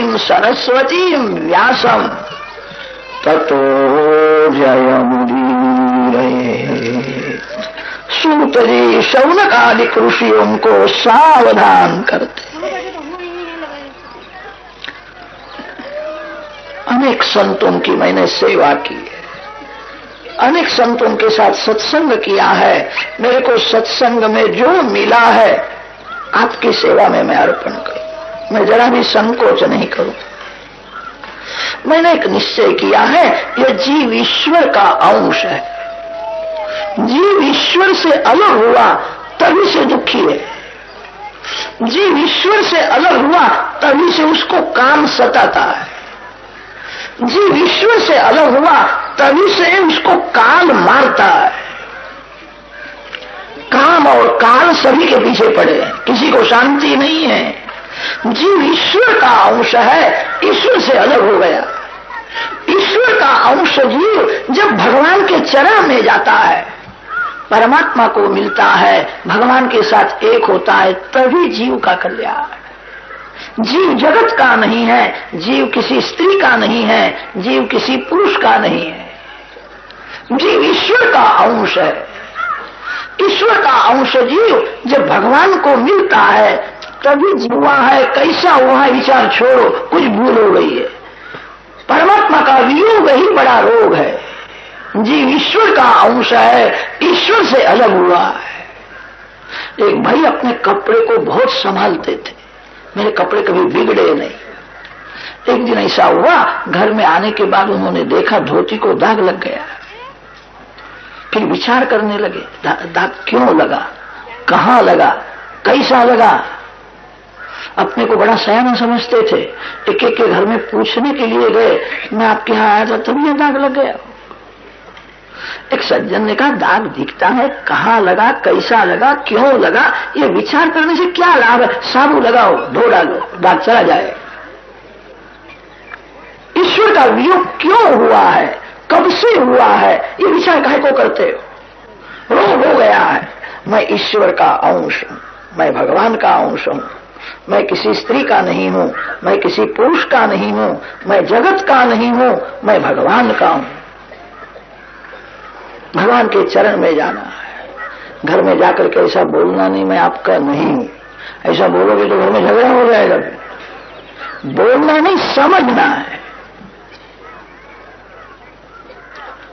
वाणीम सरस्वतीम व्यासम ततो जयमुदीरये। सूत जी शौनकादिक ऋषियों को सावधान करते। अनेक संतों की मैंने सेवा की है, अनेक संतों के साथ सत्संग किया है। मेरे को सत्संग में जो मिला है आपकी सेवा में मैं अर्पण करूं। मैं जरा भी संकोच नहीं करूं। मैंने एक निश्चय किया है, यह जीव ईश्वर का अंश है। जीव ईश्वर से अलग हुआ तभी से दुखी है। जीव ईश्वर से अलग हुआ तभी से उसको काम सताता है। जीव ईश्वर से अलग हुआ तभी से उसको काल मारता है। काम और काल सभी के पीछे पड़े हैं, किसी को शांति नहीं है। जीव ईश्वर का अंश है, ईश्वर से अलग हो गया। ईश्वर का अंश जीव जब भगवान के चरण में जाता है, परमात्मा को मिलता है, भगवान के साथ एक होता है, तभी जीव का कल्याण। जीव जगत का नहीं है, जीव किसी स्त्री का नहीं है, जीव किसी पुरुष का नहीं है। जीव ईश्वर का अंश है। ईश्वर का अंश जीव जब भगवान को मिलता है तभी जीवा है। कैसा हुआ विचार छोड़ो, कुछ भूल हो गई है। परमात्मा का वियोग ही बड़ा रोग है। जीव ईश्वर का अंश है, ईश्वर से अलग हुआ है। एक भाई अपने कपड़े को बहुत संभालते थे, मेरे कपड़े कभी बिगड़े नहीं। एक दिन ऐसा हुआ, घर में आने के बाद उन्होंने देखा धोती को दाग लग गया। फिर विचार करने लगे, दाग क्यों लगा, कहां लगा, कैसा लगा। अपने को बड़ा सयाना समझते थे। एक एक के घर में पूछने के लिए गए, मैं आपके यहां आया था तभी यह दाग लग गया। एक सज्जन ने कहा, दाग दिखता है, कहां लगा, कैसा लगा, क्यों लगा, ये विचार करने से क्या लाभ है। साबुन लगाओ, धो डालो, दाग चला जाए। ईश्वर का वियोग क्यों हुआ है, कब से हुआ है, ये विचार काहे को करते हो। रोग हो गया है। मैं ईश्वर का अंश हूं, मैं भगवान का अंश हूं। मैं किसी स्त्री का नहीं हूं, मैं किसी पुरुष का नहीं हूं, मैं जगत का नहीं हूं, मैं भगवान का हूं। भगवान के चरण में जाना है। घर में जाकर के ऐसा बोलना नहीं, मैं आपका नहीं हूं। ऐसा बोलोगे तो घर में झगड़ा हो जाएगा। बोलना नहीं, समझना है।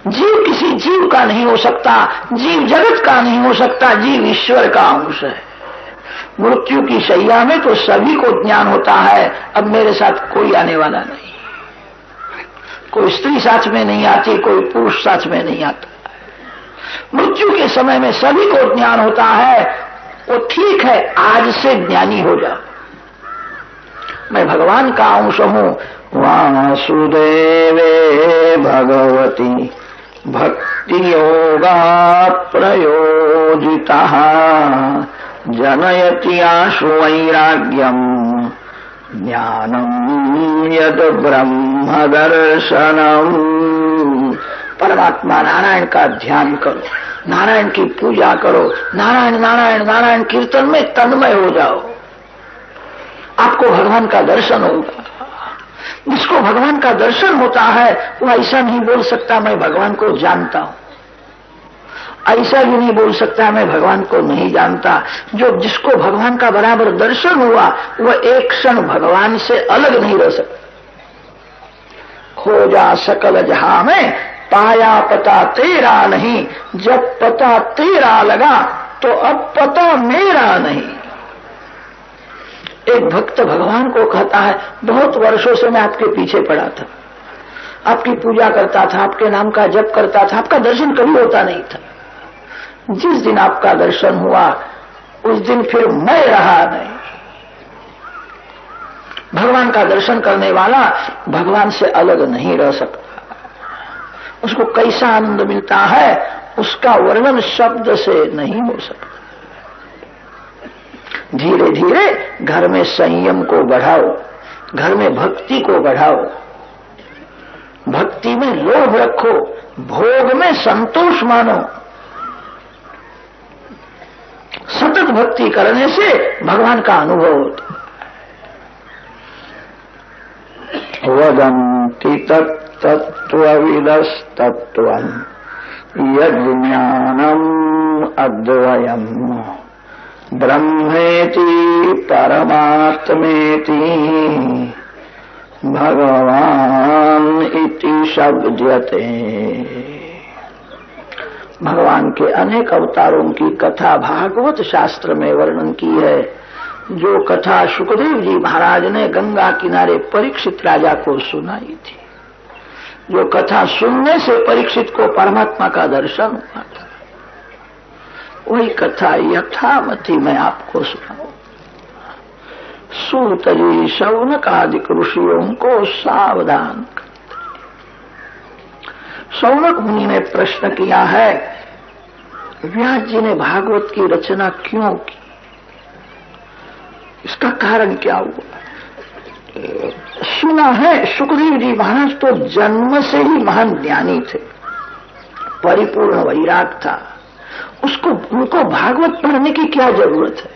जीव किसी जीव का नहीं हो सकता, जीव जगत का नहीं हो सकता, जीव ईश्वर का अंश है। मृत्यु की शैया में तो सभी को ज्ञान होता है, अब मेरे साथ कोई आने वाला नहीं। कोई स्त्री साथ में नहीं आती, कोई पुरुष साथ में नहीं आता। मृत्यु के समय में सभी को ज्ञान होता है। वो ठीक है, आज से ज्ञानी हो जाओ। मैं भगवान का अंश हूं। वासुदेवे भगवती भक्ति योगा प्रयोजिता जनयति आशु वैराग्यम ज्ञानम यद ब्रह्म दर्शनम। परमात्मा नारायण का ध्यान करो, नारायण की पूजा करो, नारायण नारायण नारायण कीर्तन में तन्मय हो जाओ, आपको भगवान का दर्शन होगा। जिसको भगवान का दर्शन होता है वो ऐसा नहीं बोल सकता मैं भगवान को जानता हूं, ऐसा भी नहीं बोल सकता मैं भगवान को नहीं जानता। जो जिसको भगवान का बराबर दर्शन हुआ वह एक क्षण भगवान से अलग नहीं रह सकता। खोजा सकल जहां में पाया पता तेरा नहीं, जब पता तेरा लगा तो अब पता मेरा नहीं। एक भक्त भगवान को कहता है, बहुत वर्षों से मैं आपके पीछे पड़ा था, आपकी पूजा करता था, आपके नाम का जप करता था, आपका दर्शन कभी होता नहीं था। जिस दिन आपका दर्शन हुआ उस दिन फिर मैं रहा नहीं। भगवान का दर्शन करने वाला भगवान से अलग नहीं रह सकता। उसको कैसा आनंद मिलता है उसका वर्णन शब्द से नहीं हो सकता। धीरे धीरे घर में संयम को बढ़ाओ, घर में भक्ति को बढ़ाओ, भक्ति में लोभ रखो, भोग में संतोष मानो। सतत भक्ति करने से भगवान का अनुभव होता। वदन्ति तत्तत्त्वविदस्तत्त्वम् यज्ज्ञानम् अद्वयम् ब्रह्मेति परमात्मेति भगवान इति शब्दते। भगवान के अनेक अवतारों की कथा भागवत शास्त्र में वर्णन की है। जो कथा सुखदेव जी महाराज ने गंगा किनारे परीक्षित राजा को सुनाई थी, जो कथा सुनने से परीक्षित को परमात्मा का दर्शन हुआ था, वही कथा यथामति मैं आपको सुनाऊं। सूत जी शौनक आदि ऋषियों को सावधान करते। शौनक मुनि ने प्रश्न किया है, व्यास जी ने भागवत की रचना क्यों की, इसका कारण क्या हुआ? सुना है सुखदेव जी महाराज तो जन्म से ही महान ज्ञानी थे, परिपूर्ण वैराग था, उनको भागवत पढ़ने की क्या जरूरत है?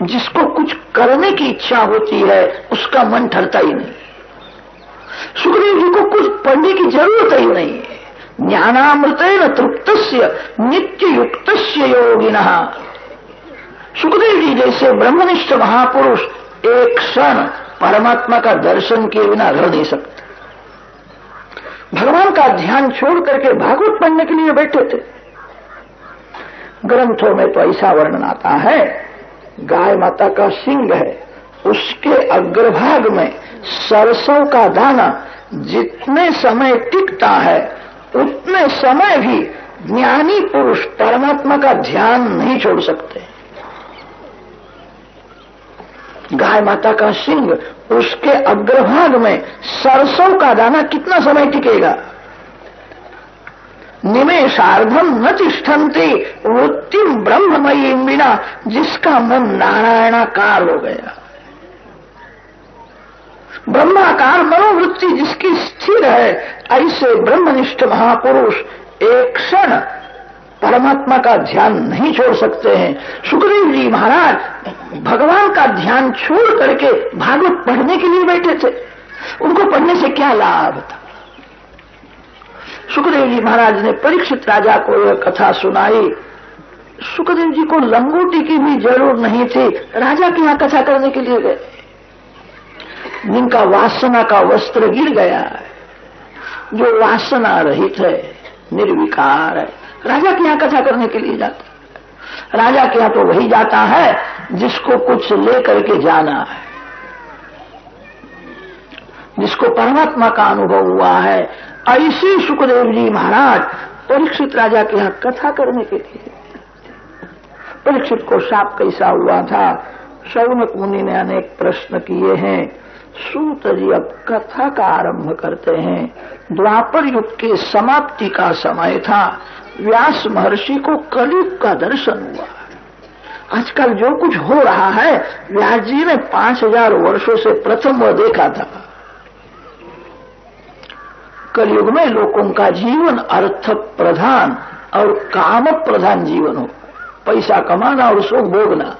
जिसको कुछ करने की इच्छा होती है उसका मन ठहरता ही नहीं। सुखदेव जी को कुछ पढ़ने की जरूरत ही नहीं है। ज्ञानामृतेन तृप्तस्य नित्य युक्तस्य योगिनः। सुखदेव जी जैसे ब्रह्मनिष्ठ महापुरुष एक क्षण परमात्मा का दर्शन किए बिना रह नहीं सकते। भगवान का ध्यान छोड़ करके भागवत पढ़ने के लिए बैठे थे। ग्रंथों में तो ऐसा वर्णन आता है, गाय माता का सिंग है, उसके अग्रभाग में सरसों का दाना जितने समय टिकता है उतने समय भी ज्ञानी पुरुष परमात्मा का ध्यान नहीं छोड़ सकते। गाय माता का सिंग, उसके अग्रभाग में सरसों का दाना कितना समय टिकेगा? निमेषार्धम न तिष्ठन्ति वृत्तिम ब्रह्ममयी बिना, जिसका मन नारायणाकार हो गया, ब्रह्माकार मनोवृत्ति जिसकी स्थिर है, ऐसे ब्रह्मनिष्ठ महापुरुष एक क्षण परमात्मा का ध्यान नहीं छोड़ सकते हैं। सुखदेव जी महाराज भगवान का ध्यान छोड़ करके भागवत पढ़ने के लिए बैठे थे। उनको पढ़ने से क्या लाभ था? सुखदेव जी महाराज ने परीक्षित राजा को यह कथा सुनाई। सुखदेव जी को लंगोटी की भी जरूर नहीं थी, राजा के यहां कथा करने के लिए गए। जिनका वासना का वस्त्र गिर गया है, जो वासना रहित है, निर्विकार है, राजा के यहां कथा करने के लिए जाता है। राजा के यहां तो वही जाता है जिसको कुछ लेकर के जाना है, जिसको परमात्मा का अनुभव हुआ है। ऐसे सुखदेव जी महाराज परीक्षित राजा के यहां कथा करने के लिए। परीक्षित को शाप कैसा हुआ था? शौनक मुनि ने अनेक प्रश्न किए हैं। सूत जी अब कथा का आरंभ करते हैं। द्वापर युग के समाप्ति का समय था। व्यास महर्षि को कलयुग का दर्शन हुआ। आजकल जो कुछ हो रहा है, व्यास जी ने 5000 वर्षों से प्रथम वह देखा था। कलयुग में लोगों का जीवन अर्थ प्रधान और काम प्रधान जीवन हो, पैसा कमाना और सुख भोगना।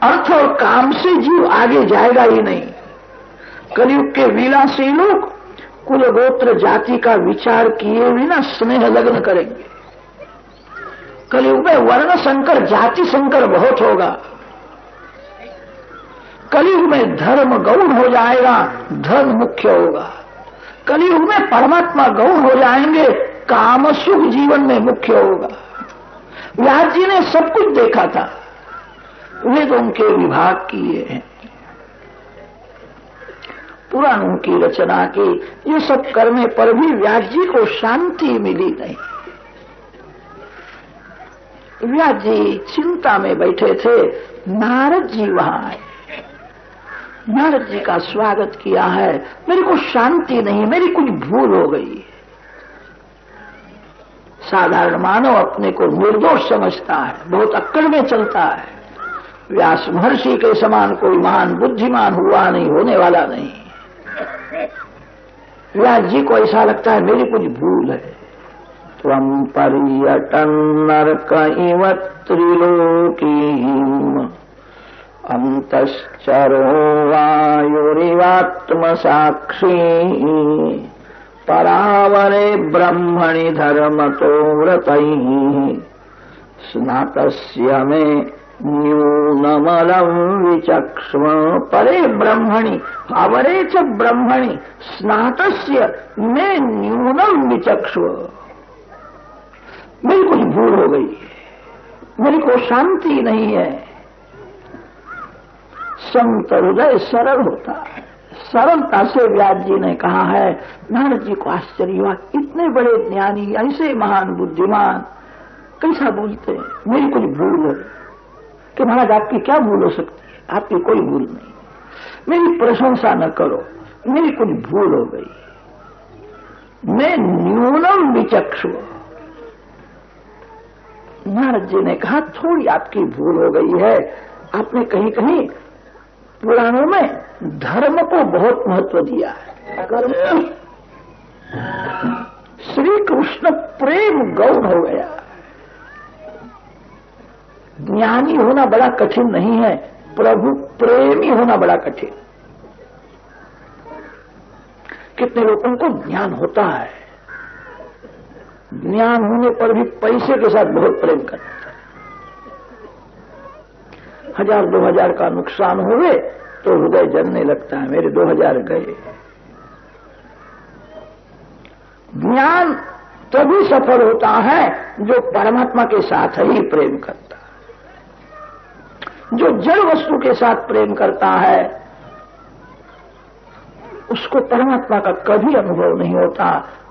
अर्थ और काम से जीव आगे जाएगा ही नहीं। कलयुग के विलासी लोग कुल गोत्र जाति का विचार किए बिना स्नेह लग्न करेंगे। कलयुग में वर्ण संकर जाति संकर बहुत होगा। कलयुग में धर्म गौण हो जाएगा, धर्म मुख्य होगा। कलयुग में परमात्मा गौण हो जाएंगे, काम सुख जीवन में मुख्य होगा। व्यास जी ने सब कुछ देखा था, वेदों के विभाग किए हैं, पुराणों की रचना की। ये सब करने पर भी व्यास जी को शांति मिली नहीं। व्यास जी चिंता में बैठे थे। नारद जी वहां आए। नारद जी का स्वागत किया है। मेरी को शांति नहीं, मेरी कुछ भूल हो गई। साधारण मानव अपने को निर्दोष समझता है, बहुत अक्कड़ में चलता है। व्यास महर्षि के समान कोई महान बुद्धिमान हुआ नहीं, होने वाला नहीं। व्यास जी को ऐसा लगता है मेरी कुछ भूल है। त्वं पर्यटन नरक इव त्रिलोकीम् अंतश्चरो वायुरिवात्मसाक्षी परावरे ब्रह्मणि धर्मतो व्रतैः स्नातस्य मे न्यूनमलं विचक्ष्व। परे ब्रह्मणि अवरे च ब्रह्मणि स्नातस्य मे न्यूनम विचक्ष्व। मेरी कुछ भूल हो गई, मेरी को शांति नहीं है। संत हृदय सरल होता है। सरलता से व्यास जी ने कहा है, नारद जी को आश्चर्य हुआ, इतने बड़े ज्ञानी, ऐसे महान बुद्धिमान कैसा बोलते हैं, मेरी कुछ भूल है। कि महाराज आपकी क्या भूल हो सकती है? आपकी कोई भूल नहीं, मेरी प्रशंसा न करो, मेरी कुछ भूल हो गई। मैं न्यूनम विचक्षु। नारद जी ने कहा थोड़ी आपकी भूल हो गई है। आपने कहीं कहीं पुराणों में धर्म को बहुत महत्व दिया है। कर्म श्री कृष्ण प्रेम गौण हो गया। ज्ञानी होना बड़ा कठिन नहीं है, प्रभु प्रेमी होना बड़ा कठिन। कितने लोगों को ज्ञान होता है, ज्ञान होने पर भी पैसे के साथ बहुत प्रेम करते हैं। 1000-2000 का नुकसान हुए तो हृदय जलने लगता है, मेरे 2000 गए। ज्ञान तभी सफल होता है जो परमात्मा के साथ ही प्रेम करता है। जो जड़ वस्तु के साथ प्रेम करता है उसको परमात्मा का कभी अनुभव नहीं होता।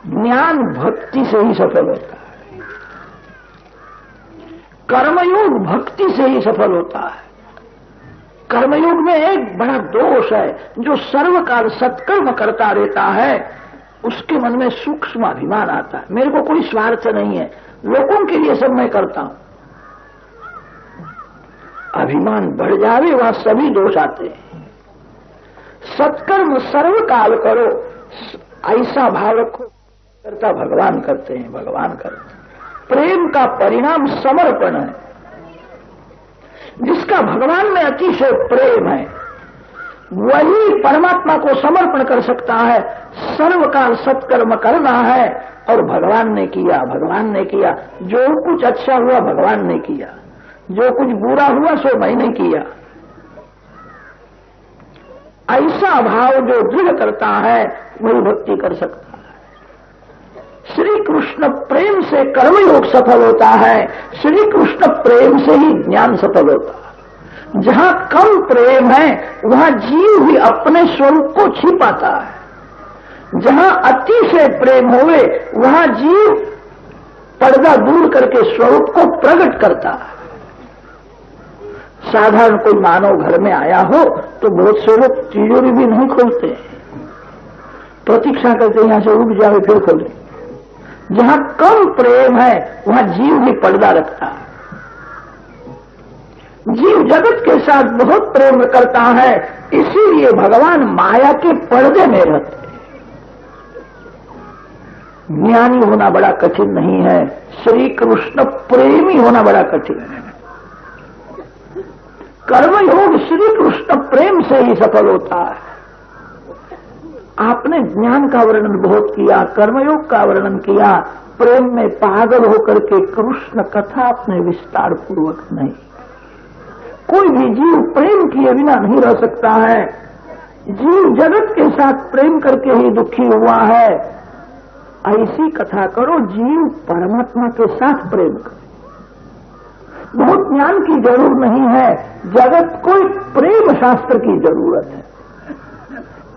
ज्ञान भक्ति से ही सफल होता है, कर्मयोग भक्ति से ही सफल होता है। कर्मयोग में एक बड़ा दोष है, जो सर्वकाल सत्कर्म करता रहता है उसके मन में सूक्ष्म अभिमान आता है। मेरे को कोई स्वार्थ नहीं है, लोगों के लिए सब मैं करता हूं। अभिमान बढ़ जावे वहां सभी दोष आते हैं। सत्कर्म सर्वकाल करो, ऐसा भाव रखो, करता भगवान करते हैं, भगवान करते हैं। प्रेम का परिणाम समर्पण है। जिसका भगवान में अतिशय प्रेम है वही परमात्मा को समर्पण कर सकता है। सर्वकाल सत्कर्म करना है और भगवान ने किया, भगवान ने किया। जो कुछ अच्छा हुआ भगवान ने किया, जो कुछ बुरा हुआ सो मैंने किया। ऐसा भाव जो दृढ़ करता है वही भक्ति कर सकता है। श्री कृष्ण प्रेम से कर्मयोग सफल होता है, श्री कृष्ण प्रेम से ही ज्ञान सफल होता है। जहां कम प्रेम है वहां जीव भी अपने स्वरूप को छिपाता है। जहां अतिशय प्रेम होवे वहां जीव पर्दा दूर करके स्वरूप को प्रकट करता है। साधारण कोई मानव घर में आया हो तो बहुत से लोग तिजोरी भी नहीं खोलते, प्रतीक्षा करते यहां से उठ जावे फिर खोले। जहां कम प्रेम है वहां जीव भी पर्दा रखता है। जीव जगत के साथ बहुत प्रेम करता है, इसीलिए भगवान माया के पर्दे में रहते हैं। ज्ञानी होना बड़ा कठिन नहीं है, श्री कृष्ण प्रेमी होना बड़ा कठिन है। कर्मयोग श्री कृष्ण प्रेम से ही सफल होता है। आपने ज्ञान का वर्णन बहुत किया, कर्मयोग का वर्णन किया, प्रेम में पागल होकर के कृष्ण कथा अपने विस्तार पूर्वक नहीं। कोई भी जीव प्रेम किए बिना नहीं रह सकता है। जीव जगत के साथ प्रेम करके ही दुखी हुआ है। ऐसी कथा करो जीव परमात्मा के साथ प्रेम करे। बहुत ज्ञान की जरूरत नहीं है, जगत को प्रेम शास्त्र की जरूरत है।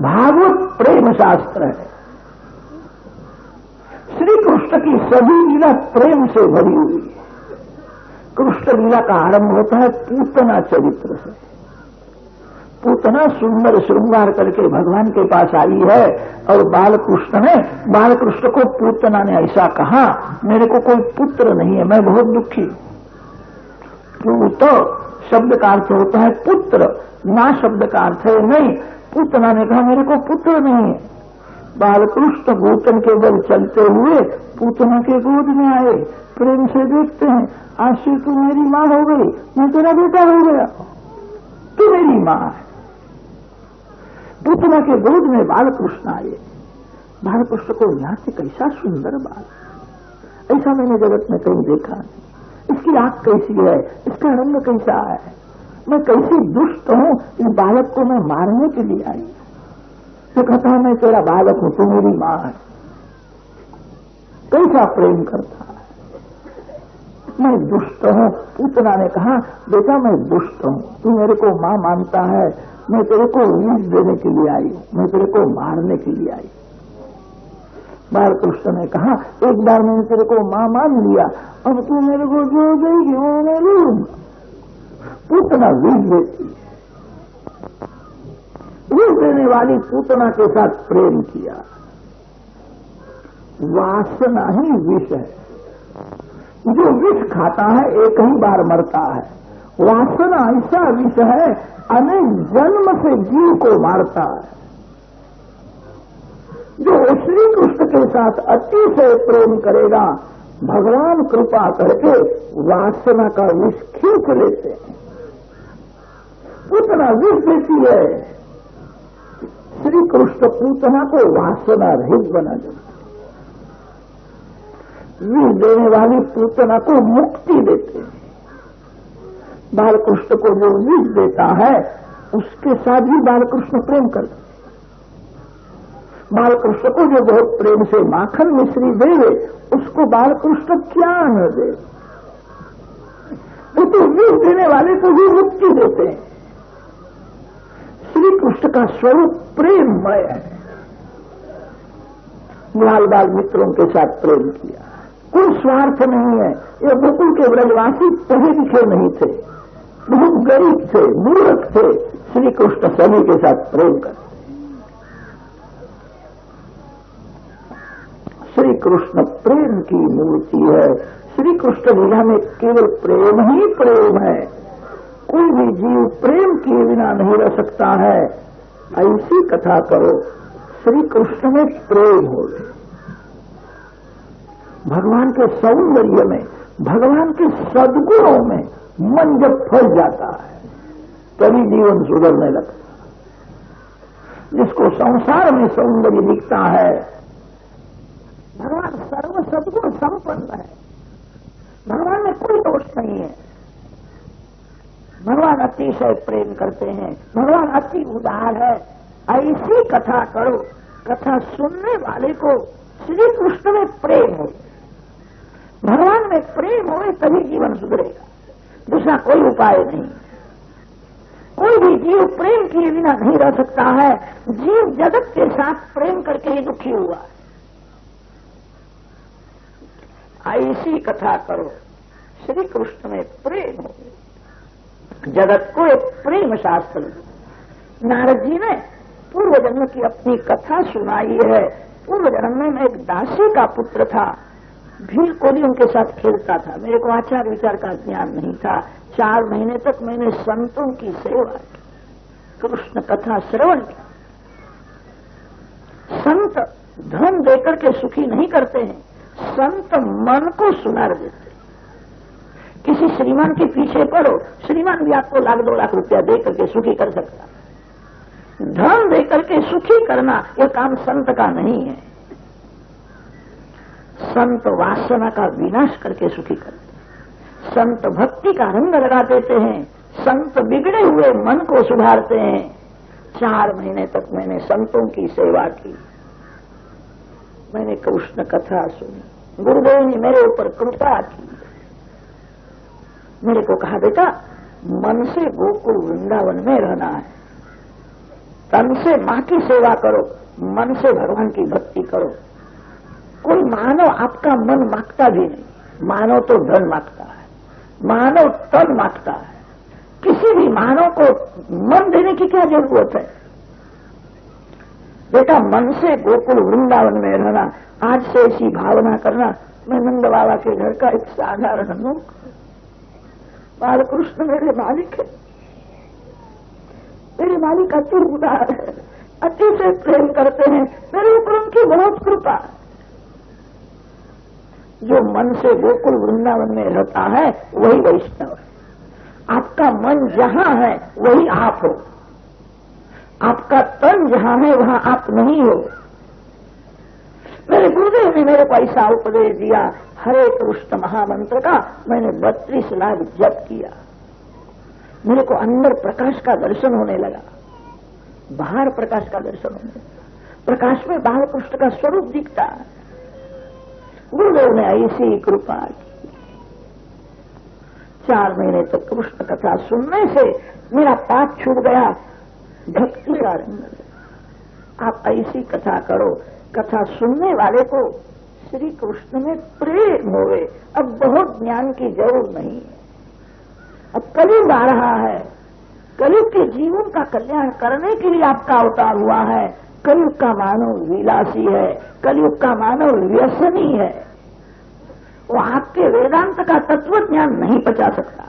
भागवत प्रेम शास्त्र है। श्री कृष्ण की सभी लीला प्रेम से भरी हुई है। कृष्ण लीला का आरंभ होता है पूतना चरित्र से। पूतना सुंदर श्रृंगार करके भगवान के पास आई है और बालकृष्ण को पूतना ने ऐसा कहा, मेरे को कोई पुत्र नहीं है, मैं बहुत दुखी। पूत शब्द का अर्थ होता है पुत्र, ना शब्द का अर्थ है नहीं। पूतना ने कहा मेरे को पुत्र नहीं है। बालकृष्ण भूतन के बल चलते हुए पूतना के गोद में आए, प्रेम से देखते हैं, आज से तू मेरी मां हो गई, मैं तेरा बेटा हो गया। तू मेरी मां है। पूतना के गोद में बालकृष्ण आए। बालकृष्ण को यहां से कैसा सुंदर बाल, ऐसा मैंने जगत में कहीं देखा नहीं। इसकी आंख कैसी है, इसका रंग कैसा है, मैं कैसी दुष्ट हूं, इस बालक को मैं मारने के लिए आई। तो कहता है मैं तेरा बालक हूं, तू मेरी मां है। कैसा प्रेम करता है। मैं दुष्ट हूं। पूतना ने कहा बेटा मैं दुष्ट हूं, तू मेरे को मां मानता है, मैं तेरे को विष देने के लिए आई हूं, मैं तेरे को मारने के लिए आई। बालकृष्ण ने कहा एक बार मैंने तेरे को मां मान लिया, अब तू मेरे को जो देगी वो मैं लूंगा। पूतना विष देती है। विष देने वाली पूतना के साथ प्रेम किया। वासना ही विष है। जो विष खाता है एक ही बार मरता है। वासना ऐसा विष है, अनेक जन्म से जीव को मारता है। जो श्री कृष्ण के साथ अतिशय प्रेम करेगा, भगवान कृपा करके वासना का विष खींच लेते हैं। पूतना विष देती है, श्री कृष्ण पूतना को वासना रहित बना देते। विष देने वाली पूतना को मुक्ति देते हैं। बालकृष्ण को जो विष देता है उसके साथ भी बालकृष्ण प्रेम करते। बालकृष्ण को जो बहुत प्रेम से माखन मिश्री दे, उसको बालकृष्ण क्या न दे। वो तो विष देने वाले को भी मुक्ति देते हैं। श्री कृष्ण का स्वरूप प्रेममय है। बाल बाल मित्रों के साथ प्रेम किया, कोई स्वार्थ नहीं है। ये गोकुल के ब्रजवासी पढ़े लिखे नहीं थे, बहुत गरीब थे, मूर्ख थे। श्री कृष्ण सभी के साथ प्रेम करते। श्री कृष्ण प्रेम की मूर्ति है। श्री कृष्ण लीला में केवल प्रेम ही प्रेम है। कोई भी जीव प्रेम किए बिना नहीं रह सकता है। ऐसी कथा करो, श्री कृष्ण में प्रेम हो। भगवान के सौंदर्य में, भगवान के सद्गुणों में मन जब फंस जाता है तभी जीवन सुधरने लगता है। जिसको संसार में सौंदर्य दिखता है, भगवान सर्व सद्गुण संपन्न है, भगवान में कोई दोष नहीं है। भगवान अतिशय प्रेम करते हैं, भगवान अति उदार है। ऐसी कथा करो, कथा सुनने वाले को श्री कृष्ण में प्रेम हो, भगवान में प्रेम हो, तभी जीवन सुधरेगा। दूसरा कोई उपाय नहीं। कोई भी जीव प्रेम किए बिना नहीं रह सकता है। जीव जगत के साथ प्रेम करके ही दुखी हुआ है। ऐसी कथा करो, श्री कृष्ण में प्रेम हो। जगत को एक प्रेम शास्त्र। नारद जी ने पूर्व जन्म की अपनी कथा सुनाई है। पूर्व जन्म में मैं एक दासी का पुत्र था, भील कोली उनके साथ खेलता था। मेरे को आचार विचार का ज्ञान नहीं था। 4 महीने तक मैंने संतों की सेवा की, कृष्ण कथा श्रवण की। संत धन देकर के सुखी नहीं करते हैं, संत मन को सुनार देते। किसी श्रीमान के पीछे पड़ो, श्रीमान भी आपको 1 लाख 2 लाख रुपया देकर के सुखी कर सकता। धन देकर के सुखी करना यह काम संत का नहीं है। संत वासना का विनाश करके सुखी करते। संत भक्ति का रंग लगा देते हैं। संत बिगड़े हुए मन को सुधारते हैं। 4 महीने तक मैंने संतों की सेवा की, मैंने कृष्ण कथा सुनी। गुरुदेव ने मेरे ऊपर कृपा की। मेरे को कहा बेटा मन से गोकुल वृंदावन में रहना है, तन से मां की सेवा करो, मन से भगवान की भक्ति करो। कोई मानव आपका मन मांगता भी नहीं, मानव तो धन मांगता है, मानव तन मांगता है। किसी भी मानव को मन देने की क्या जरूरत है। बेटा मन से गोकुल वृंदावन में रहना, आज से ऐसी भावना करना। मैं नंद बाबा के घर का एक साधारण लोग, बालकृष्ण मेरे मालिक है, मेरे मालिक अति उदार है, अति से प्रेम करते हैं, मेरे ऊपर उनकी बहुत कृपा है। जो मन से गोकुल वृंदावन में रहता है वही वैष्णव है। आपका मन जहां है वही आप हो, आपका तन जहां है वहां आप नहीं हो। मेरे गुरुदेव ने मेरे को ऐसा उपदेश दिया, हरे कृष्ण महामंत्र का मैंने 32 लाख जप किया। मेरे को अंदर प्रकाश का दर्शन होने लगा, बाहर प्रकाश का दर्शन होने लगा। प्रकाश में बाहर कृष्ण का स्वरूप दिखता है। गुरुदेव ने ऐसी कृपा की। 4 महीने तक कृष्ण कथा सुनने से मेरा पाप छूट गया, भक्ति का रंग। आप ऐसी कथा करो, कथा सुनने वाले को श्री कृष्ण में प्रेम होवे। अब बहुत ज्ञान की जरूरत नहीं है। अब कलयुग आ रहा है, कलयुग के जीवन का कल्याण करने के लिए आपका अवतार हुआ है। कलयुग का मानव विलासी है, कलयुग का मानव व्यसनी है। वो आपके वेदांत का तत्व ज्ञान नहीं पचा सकता।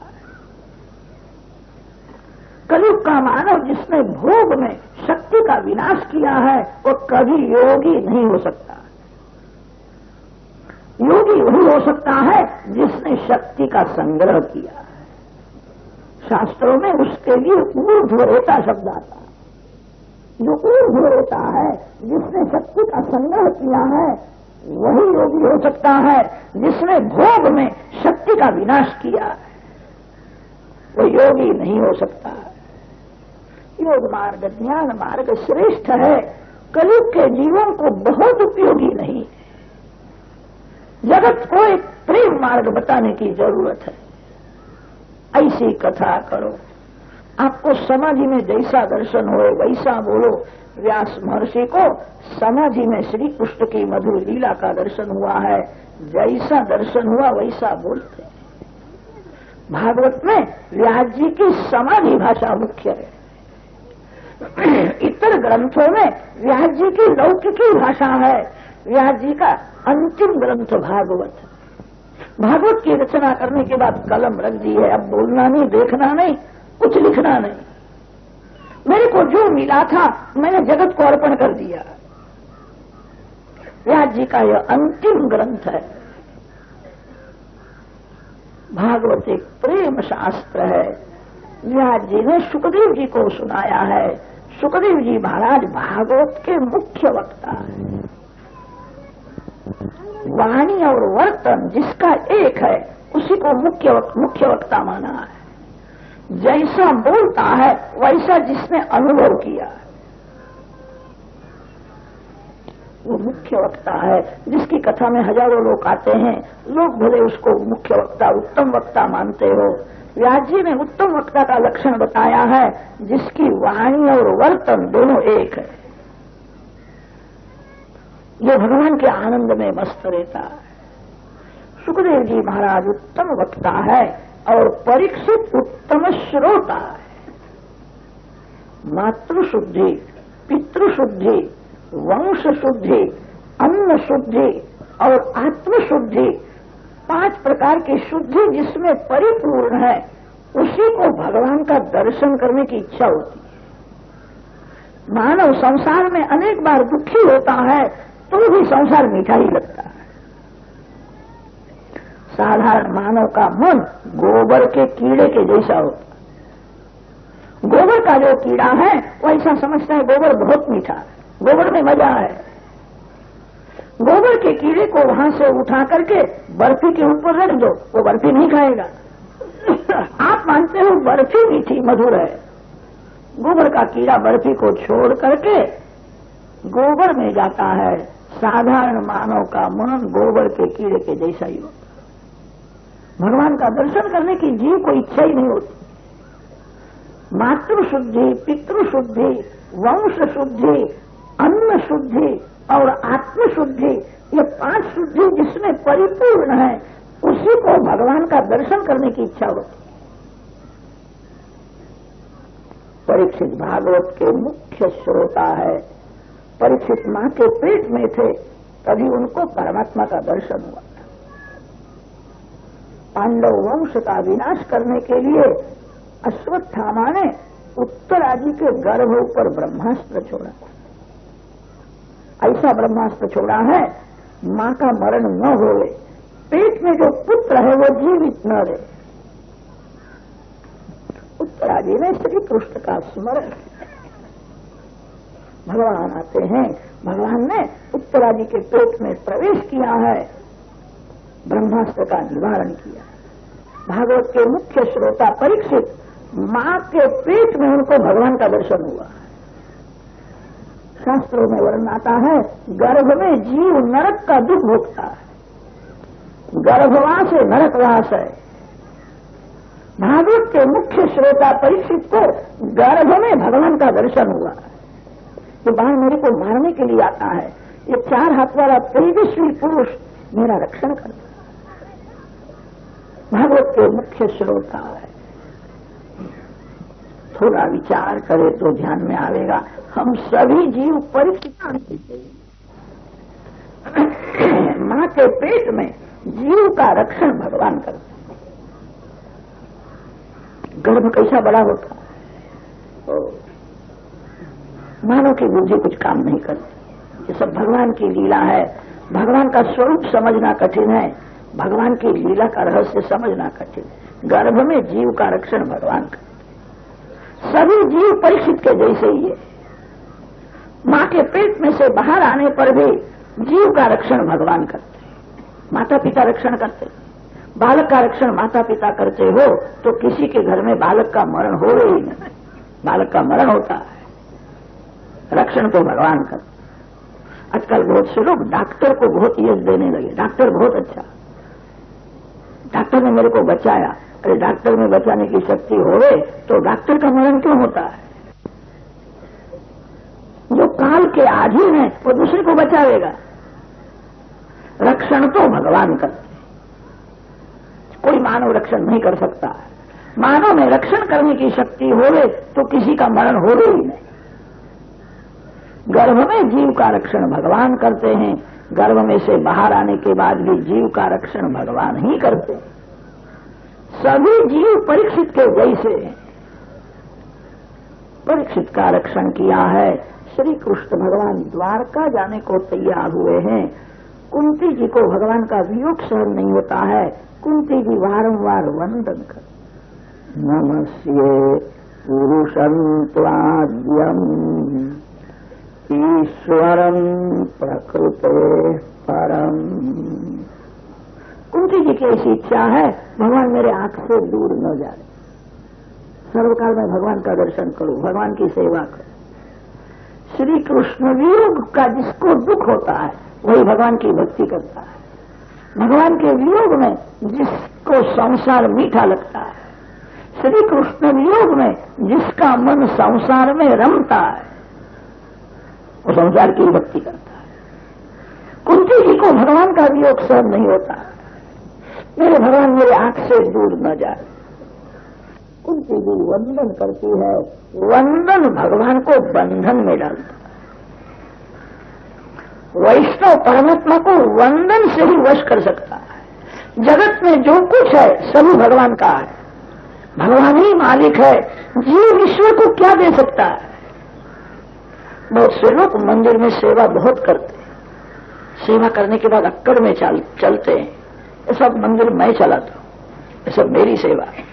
कलयुग का मानव जिसने भोग में शक्ति का विनाश किया है वो कभी योगी नहीं हो सकता। योगी वही हो सकता है जिसने शक्ति का संग्रह किया है। शास्त्रों में उसके लिए ऊर्ध्वरेता शब्द आता है। जो ऊर्ध्वरेता है, जिसने शक्ति का संग्रह किया है, वही योगी हो सकता है। जिसने भोग में शक्ति का विनाश किया है वो योगी नहीं हो सकता। योग मार्ग, ज्ञान मार्ग श्रेष्ठ है, कलयुग के जीवन को बहुत उपयोगी नहीं है। जगत को एक प्रेम मार्ग बताने की जरूरत है। ऐसी कथा करो, आपको समाधि में जैसा दर्शन हो वैसा बोलो। व्यास महर्षि को समाधि में श्री कृष्ण की मधुर लीला का दर्शन हुआ है, जैसा दर्शन हुआ वैसा बोलते। भागवत में व्यास जी की समाधि भाषा मुख्य है। इतर ग्रंथों में व्यास जी की लौकिकी भाषा है। व्यास जी का अंतिम ग्रंथ भागवत। भागवत की रचना करने के बाद कलम रख दी है, अब बोलना नहीं, देखना नहीं, कुछ लिखना नहीं। मेरे को जो मिला था मैंने जगत को अर्पण कर दिया। व्यास जी का यह अंतिम ग्रंथ है। भागवत एक प्रेम शास्त्र है। व्यास जी ने सुखदेव जी को सुनाया है। सुखदेव जी महाराज भागवत के मुख्य वक्ता है। वाणी और वर्तन जिसका एक है उसी को मुख्य वक्ता माना है। जैसा बोलता है वैसा जिसने अनुभव किया है वो मुख्य वक्ता है। जिसकी कथा में हजारों लोग आते हैं, लोग भले उसको मुख्य वक्ता, उत्तम वक्ता मानते हो। व्यास जी ने उत्तम वक्ता का लक्षण बताया है, जिसकी वाणी और वर्तन दोनों एक है। जो भगवान के आनंद में मस्त रहता है। सुखदेव जी महाराज उत्तम वक्ता है और परीक्षित उत्तम श्रोता है। मातृशुद्धि, पितृशुद्धि, वंश शुद्धि, अन्न शुद्धि और आत्मशुद्धि, 5 प्रकार की शुद्धि जिसमें परिपूर्ण है, उसी को भगवान का दर्शन करने की इच्छा होती है। मानव संसार में अनेक बार दुखी होता है तो भी संसार मीठा ही लगता है। साधारण मानव का मन गोबर के कीड़े के जैसा होता है। गोबर का जो कीड़ा है वो ऐसा समझता है गोबर बहुत मीठा है, गोबर में मजा है। गोबर के कीड़े को वहां से उठा करके बर्फी के ऊपर रख दो, वो बर्फी नहीं खाएगा। आप मानते हो बर्फी मीठी मधुर है। गोबर का कीड़ा बर्फी को छोड़ करके गोबर में जाता है। साधारण मानव का मन गोबर के कीड़े के जैसा ही होता। भगवान का दर्शन करने की जीव को इच्छा ही नहीं होती। मातृशुद्धि, पितृशुद्धि, वंश शुद्धि, अन्न शुद्धि और आत्मशुद्धि, ये 5 शुद्धि जिसमें परिपूर्ण है, उसी को भगवान का दर्शन करने की इच्छा होती। परीक्षित भागवत के मुख्य श्रोता है। परीक्षित मां के पेट में थे तभी उनको परमात्मा का दर्शन हुआ था। पांडव वंश का विनाश करने के लिए अश्वत्थामा ने उत्तरादि के गर्भ पर ब्रह्मास्त्र छोड़ा। ऐसा ब्रह्मास्त्र छोड़ा है मां का मरण न होवे, पेट में जो पुत्र है वो जीवित न रहे। उत्तरा जी ने श्री कृष्ण का स्मरण। भगवान आते हैं, भगवान ने उत्तरा जी के पेट में प्रवेश किया है, ब्रह्मास्त्र का निवारण किया। भागवत के मुख्य श्रोता परीक्षित, मां के पेट में उनको भगवान का दर्शन हुआ। शास्त्रों में वर्णन आता है, गर्भ में जीव नरक का दुख भोगता है, गर्भवास है, नरकवास है। भागवत के मुख्य श्रोता परीक्षित को गर्भ में भगवान का दर्शन हुआ। ये बाण मेरे को मारने के लिए आता है, ये 4 हाथ वाला तेजस्वी पुरुष मेरा रक्षण करता है। भागवत के मुख्य श्रोता है। थोड़ा विचार करे तो ध्यान में आएगा, हम सभी जीव परीक्षित। मां के पेट में जीव का रक्षण भगवान करते। गर्भ कैसा बड़ा होता है, मानव की बुद्धि कुछ काम नहीं करती। ये सब भगवान की लीला है। भगवान का स्वरूप समझना कठिन है, भगवान की लीला का रहस्य समझना कठिन है। गर्भ में जीव का रक्षण भगवान करते। सभी जीव परीक्षित के जैसे ही है। मां के पेट में से बाहर आने पर भी जीव का रक्षण भगवान करते। माता पिता रक्षण करते। बालक का रक्षण माता पिता करते हो तो किसी के घर में बालक का मरण हो ही नहीं, बालक का मरण होता है। रक्षण तो भगवान करते। आजकल बहुत से लोग डॉक्टर को बहुत यश देने लगे, डॉक्टर बहुत अच्छा, डॉक्टर ने मेरे को बचाया। अरे डॉक्टर में बचाने की शक्ति होवे तो डॉक्टर का मरण क्यों होता है? जो काल के अधीन है वो दूसरे को बचावेगा। रक्षण तो भगवान करते, कोई मानव रक्षण नहीं कर सकता। मानव में रक्षण करने की शक्ति होवे तो किसी का मरण हो ही नहीं। गर्भ में जीव का रक्षण भगवान करते हैं, गर्भ में से बाहर आने के बाद भी जीव का रक्षण भगवान ही करते हैं। सभी जीव परीक्षित के जैसे परीक्षित का रक्षण किया है। श्री कृष्ण भगवान द्वारका जाने को तैयार हुए हैं। कुंती जी को भगवान का वियोग सहन नहीं होता है। कुंती जी वारंवार वंदन कर, नमस्ये पुरुषं त्वाद्यम् ईश्वरं प्रकृते परम। कुंती जी की ऐसी इच्छा है, भगवान मेरे आंख से दूर न जाए, सर्वकाल में भगवान का दर्शन करूं, भगवान की सेवा करूं। श्री कृष्ण वियोग का जिसको दुख होता है वही भगवान की भक्ति करता है। भगवान के वियोग में जिसको संसार मीठा लगता है, श्री कृष्ण वियोग में जिसका मन संसार में रमता है, वो संसार की भक्ति करता है। कुंती जी को भगवान का वियोग सहन नहीं होता, मेरे भगवान मेरे आंख से दूर न जाए। कुंती जी वंदन करती है, वंदन भगवान को बंधन में डालता है। वैष्णव परमात्मा को वंदन से ही वश कर सकता है। जगत में जो कुछ है सभी भगवान का है, भगवान ही मालिक है। जीव ईश्वर को क्या दे सकता है? बहुत से लोग मंदिर में सेवा बहुत करते हैं, सेवा करने के बाद अक्कड़ में चलते हैं, ये सब मंदिर मैं चलाता हूं, ये सब मेरी सेवा है।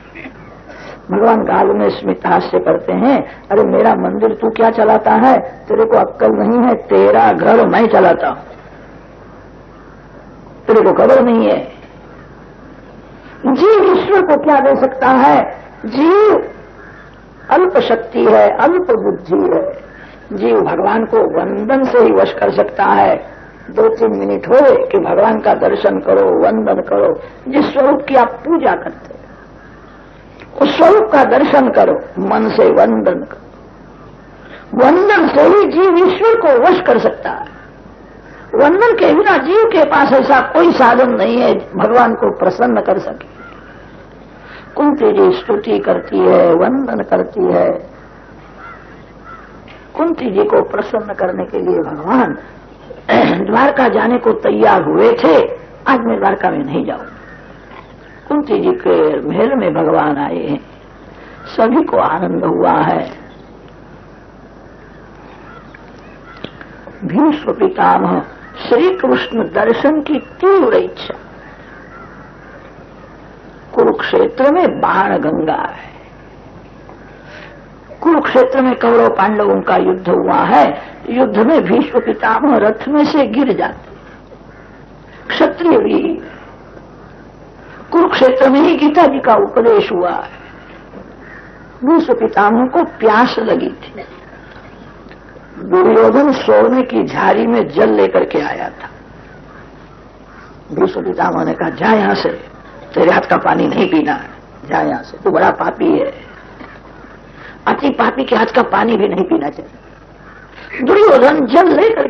भगवान गाल में स्मित हास्य करते हैं, अरे मेरा मंदिर तू क्या चलाता है? तेरे को अक्कल नहीं है, तेरा घर मैं चलाता हूं, तेरे को खबर नहीं है। जीव ईश्वर को क्या दे सकता है? जीव अल्प शक्ति है, अल्प बुद्धि है। जीव भगवान को वंदन से ही वश कर सकता है। 2-3 मिनट हो कि भगवान का दर्शन करो, वंदन करो। जिस स्वरूप की आप पूजा करते उस स्वरूप का दर्शन करो, मन से वंदन करो। वंदन से ही जीव ईश्वर को वश कर सकता है। वंदन के बिना जीव के पास ऐसा कोई साधन नहीं है भगवान को प्रसन्न कर सके। कुंती जी स्तुति करती है, वंदन करती है। कुंती जी को प्रसन्न करने के लिए भगवान द्वारका जाने को तैयार हुए थे। आज मैं द्वारका में नहीं जाऊंगा। कुंती जी के महल में भगवान आए हैं, सभी को आनंद हुआ है। भीष्म पितामह श्री कृष्ण दर्शन की तीव्र इच्छा। कुरुक्षेत्र में बाण गंगा है, कुरुक्षेत्र में कौरव पांडवों का युद्ध हुआ है। युद्ध में भीष्म पितामह रथ में से गिर जाते। क्षत्रिय भी कुरुक्षेत्र में ही गीता जी का उपदेश हुआ है। भीष्म पितामह को प्यास लगी थी। दुर्योधन सोने की झाड़ी में जल लेकर के आया था। भीष्म पितामह ने कहा, जा यहां से, तेरे हाथ का पानी नहीं पीना है, जा यहां से, तू बड़ा पापी है। अति पापी के हाथ का पानी भी नहीं पीना चाहिए। दुर्योधन जल लेकर